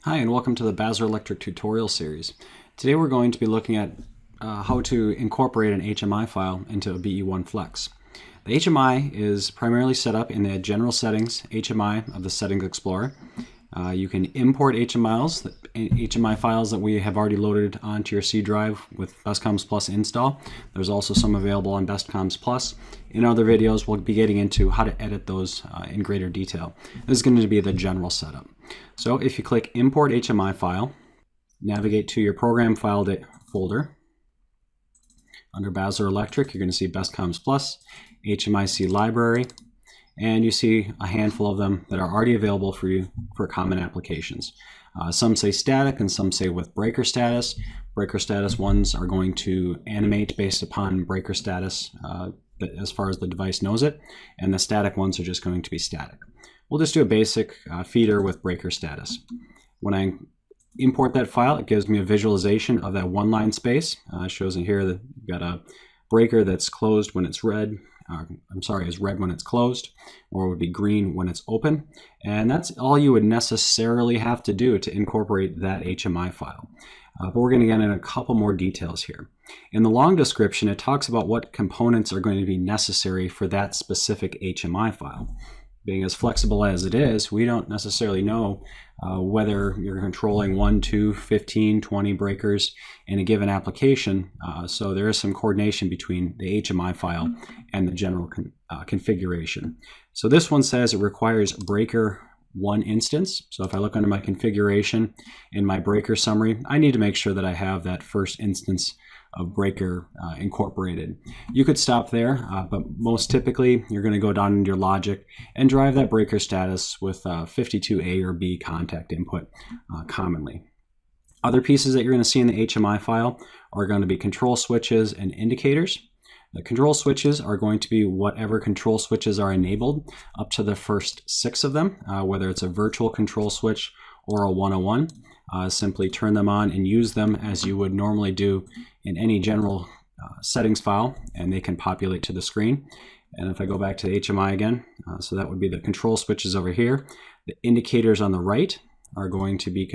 Hi, and welcome to the Basler Electric tutorial series. Today we're going to be looking at how to incorporate an HMI file into a BE1-FLEX. The HMI is primarily set up in the General Settings HMI of the Settings Explorer. You can import HMI files that we have already loaded onto your C drive with BestComms Plus install. There's also some available on BestComms Plus. In other videos, we'll be getting into how to edit those in greater detail. This is going to be the general setup. So if you click Import HMI File, navigate to your Program File folder. Under Basler Electric, you're going to see BestComms Plus, HMIC Library, and you see a handful of them that are already available for you for common applications. Some say static and some say with breaker status. Breaker status ones are going to animate based upon breaker status as far as the device knows it, and the static ones are just going to be static. We'll just do a basic feeder with breaker status. When I import that file, it gives me a visualization of that one line space. It shows in here that you've got a breaker that's closed when it's red. Is red when it's closed, or it would be green when it's open. And that's all you would necessarily have to do to incorporate that HMI file. But we're going to get in a couple more details here. In the long description, it talks about what components are going to be necessary for that specific HMI file. Being as flexible as it is, we don't necessarily know whether you're controlling 1, 2, 15, 20 breakers in a given application. So there is some coordination between the HMI file and the general configuration. So this one says it requires breaker 1 instance. So if I look under my configuration in my breaker summary, I need to make sure that I have that first instance of breaker incorporated. You could stop there, but most typically you're going to go down into your logic and drive that breaker status with 52A or B contact input commonly. Other pieces that you're going to see in the HMI file are going to be control switches and indicators. The control switches are going to be whatever control switches are enabled up to the first 6 of them, whether it's a virtual control switch or a 101. Simply turn them on and use them as you would normally do in any general settings file, and they can populate to the screen. And if I go back to the HMI again, so that would be the control switches over here. The indicators on the right are going to be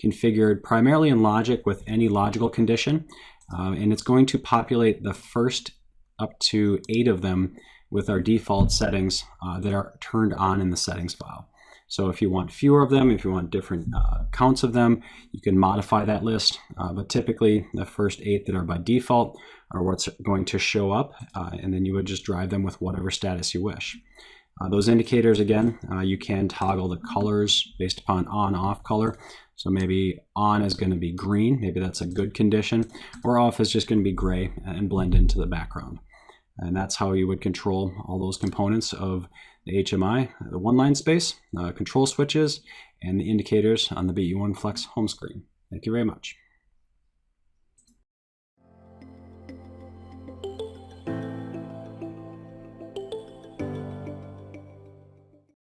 configured primarily in logic with any logical condition, and it's going to populate the first up to 8 of them with our default settings that are turned on in the settings file. So if you want fewer of them, if you want different counts of them, you can modify that list. But typically the first 8 that are by default are what's going to show up, and then you would just drive them with whatever status you wish. Those indicators, again, you can toggle the colors based upon on-off color. So maybe on is going to be green, maybe that's a good condition, or off is just going to be gray and blend into the background. And that's how you would control all those components of the HMI, the one-line space, control switches, and the indicators on the BE1-FLEX home screen. Thank you very much.